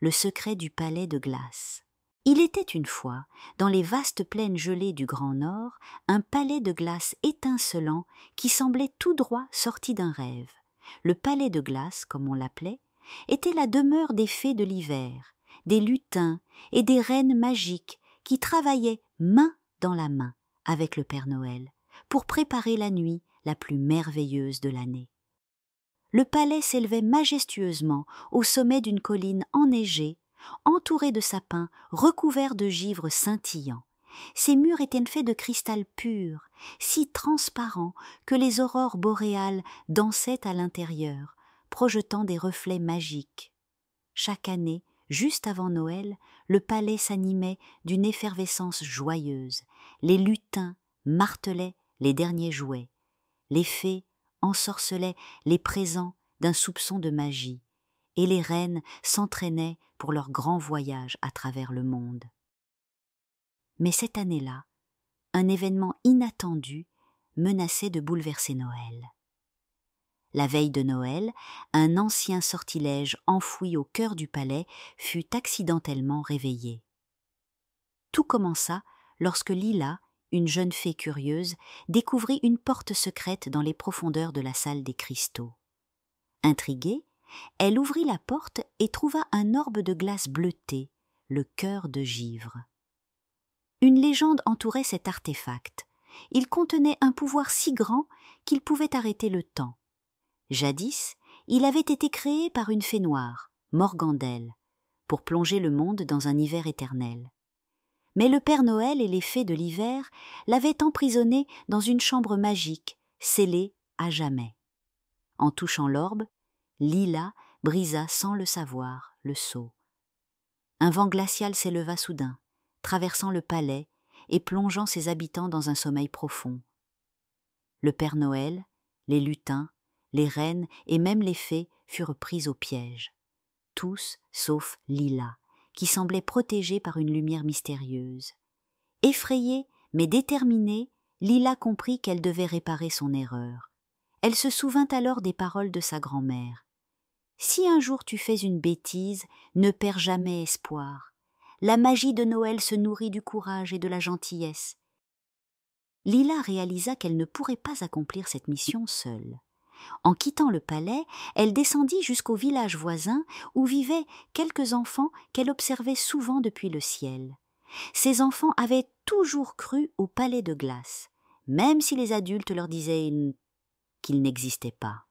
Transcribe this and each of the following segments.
le secret du palais de glace. Il était une fois, dans les vastes plaines gelées du Grand Nord, un palais de glace étincelant qui semblait tout droit sorti d'un rêve. Le palais de glace, comme on l'appelait, était la demeure des fées de l'hiver, des lutins et des reines magiques qui travaillaient main dans la main avec le Père Noël pour préparer la nuit la plus merveilleuse de l'année. Le palais s'élevait majestueusement au sommet d'une colline enneigée, entouré de sapins recouverts de givre scintillant. Ses murs étaient faits de cristal pur, si transparent que les aurores boréales dansaient à l'intérieur, projetant des reflets magiques. Chaque année, juste avant Noël, le palais s'animait d'une effervescence joyeuse. Les lutins martelaient les derniers jouets. Les fées ensorcelaient les présents d'un soupçon de magie, et les reines s'entraînaient pour leur grand voyage à travers le monde. Mais cette année-là, un événement inattendu menaçait de bouleverser Noël. La veille de Noël, un ancien sortilège enfoui au cœur du palais fut accidentellement réveillé. Tout commença lorsque Lila, une jeune fée curieuse, découvrit une porte secrète dans les profondeurs de la salle des cristaux. Intriguée, elle ouvrit la porte et trouva un orbe de glace bleutée, le cœur de givre. Une légende entourait cet artefact. Il contenait un pouvoir si grand qu'il pouvait arrêter le temps. Jadis, il avait été créé par une fée noire, Morgandelle, pour plonger le monde dans un hiver éternel. Mais le Père Noël et les fées de l'hiver l'avaient emprisonné dans une chambre magique, scellée à jamais. En touchant l'orbe, Lila brisa sans le savoir le sceau. Un vent glacial s'éleva soudain, traversant le palais et plongeant ses habitants dans un sommeil profond. Le Père Noël, les lutins, les reines et même les fées furent pris au piège. Tous sauf Lila, qui semblait protégée par une lumière mystérieuse. Effrayée, mais déterminée, Lila comprit qu'elle devait réparer son erreur. Elle se souvint alors des paroles de sa grand-mère. « Si un jour tu fais une bêtise, ne perds jamais espoir. La magie de Noël se nourrit du courage et de la gentillesse. » Lila réalisa qu'elle ne pourrait pas accomplir cette mission seule. En quittant le palais, elle descendit jusqu'au village voisin où vivaient quelques enfants qu'elle observait souvent depuis le ciel. Ces enfants avaient toujours cru au palais de glace, même si les adultes leur disaient qu'il n'existait pas.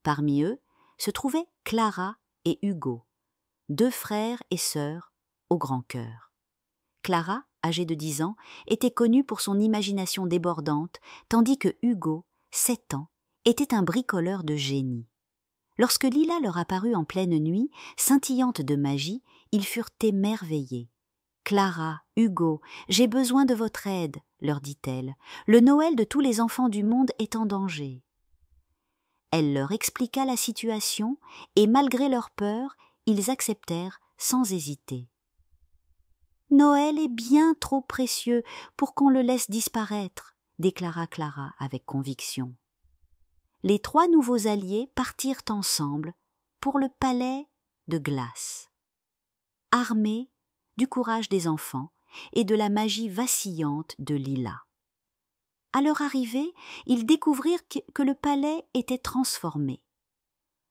Parmi eux se trouvaient Clara et Hugo, deux frères et sœurs au grand cœur. Clara, âgée de 10 ans, était connue pour son imagination débordante, tandis que Hugo, 7 ans, était un bricoleur de génie. Lorsque Lila leur apparut en pleine nuit, scintillante de magie, ils furent émerveillés. « Clara, Hugo, j'ai besoin de votre aide, » leur dit-elle. « Le Noël de tous les enfants du monde est en danger. » Elle leur expliqua la situation et malgré leur peur, ils acceptèrent sans hésiter. « Noël est bien trop précieux pour qu'on le laisse disparaître, » déclara Clara avec conviction. Les 3 nouveaux alliés partirent ensemble pour le palais de glace, armés du courage des enfants et de la magie vacillante de Lila. À leur arrivée, ils découvrirent que le palais était transformé.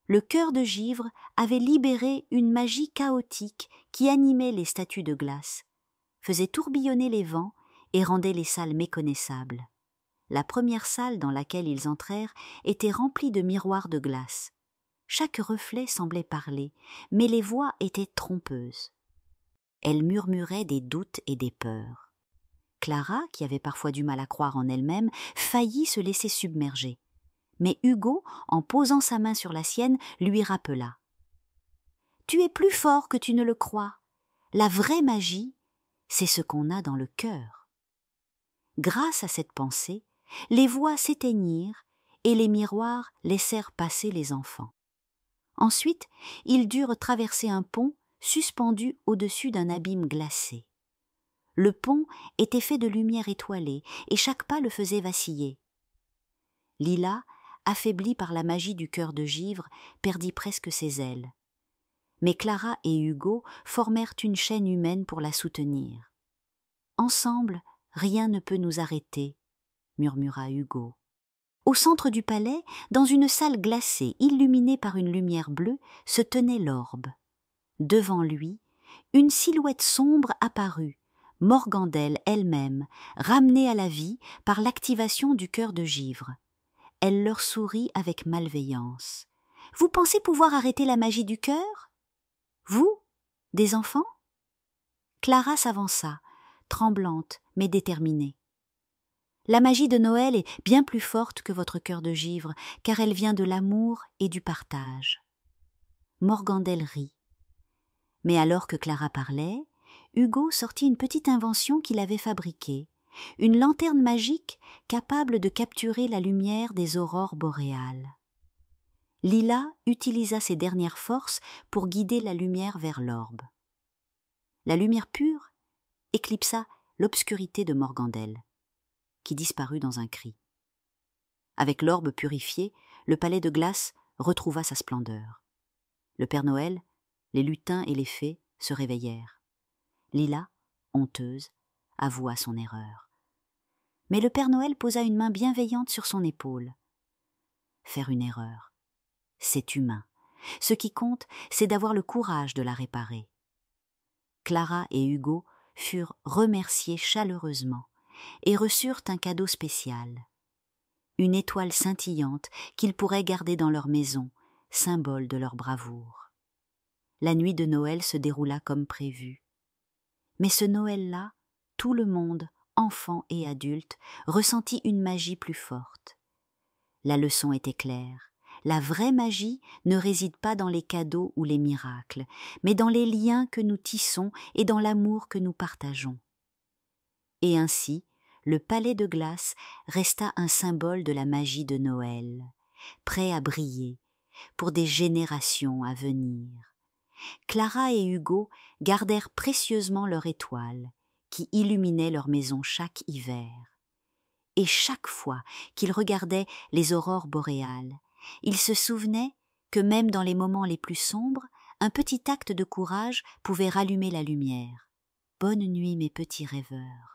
Le cœur de givre avait libéré une magie chaotique qui animait les statues de glace, faisait tourbillonner les vents et rendait les salles méconnaissables. La première salle dans laquelle ils entrèrent était remplie de miroirs de glace. Chaque reflet semblait parler, mais les voix étaient trompeuses. Elles murmuraient des doutes et des peurs. Clara, qui avait parfois du mal à croire en elle-même, faillit se laisser submerger. Mais Hugo, en posant sa main sur la sienne, lui rappela. « Tu es plus fort que tu ne le crois. La vraie magie, c'est ce qu'on a dans le cœur. » Grâce à cette pensée, les voix s'éteignirent et les miroirs laissèrent passer les enfants. Ensuite, ils durent traverser un pont suspendu au-dessus d'un abîme glacé. Le pont était fait de lumière étoilée et chaque pas le faisait vaciller. Lila, affaiblie par la magie du cœur de givre, perdit presque ses ailes. mais Clara et Hugo formèrent une chaîne humaine pour la soutenir. « Ensemble, rien ne peut nous arrêter, » murmura Hugo. Au centre du palais, dans une salle glacée illuminée par une lumière bleue, se tenait l'orbe. Devant lui, une silhouette sombre apparut, Morgandelle elle-même, ramenée à la vie par l'activation du cœur de givre. Elle leur sourit avec malveillance. « Vous pensez pouvoir arrêter la magie du cœur? Vous, des enfants ?» Clara s'avança, tremblante mais déterminée. « La magie de Noël est bien plus forte que votre cœur de givre, car elle vient de l'amour et du partage. » Morgandelle rit. Mais alors que Clara parlait, Hugo sortit une petite invention qu'il avait fabriquée, une lanterne magique capable de capturer la lumière des aurores boréales. Lila utilisa ses dernières forces pour guider la lumière vers l'orbe. La lumière pure éclipsa l'obscurité de Morgandelle, qui disparut dans un cri. Avec l'orbe purifiée, le palais de glace retrouva sa splendeur. Le Père Noël, les lutins et les fées se réveillèrent. Lila, honteuse, avoua son erreur. Mais le Père Noël posa une main bienveillante sur son épaule. Faire une erreur, c'est humain. Ce qui compte, c'est d'avoir le courage de la réparer. Clara et Hugo furent remerciés chaleureusement et reçurent un cadeau spécial. Une étoile scintillante qu'ils pourraient garder dans leur maison, symbole de leur bravoure. La nuit de Noël se déroula comme prévu. Mais ce Noël-là, tout le monde, enfants et adultes, ressentit une magie plus forte. La leçon était claire. La vraie magie ne réside pas dans les cadeaux ou les miracles, mais dans les liens que nous tissons et dans l'amour que nous partageons. Et ainsi, le palais de glace resta un symbole de la magie de Noël, prêt à briller pour des générations à venir. Clara et Hugo gardèrent précieusement leur étoile, qui illuminait leur maison chaque hiver. Et chaque fois qu'ils regardaient les aurores boréales, ils se souvenaient que même dans les moments les plus sombres, un petit acte de courage pouvait rallumer la lumière. Bonne nuit, mes petits rêveurs.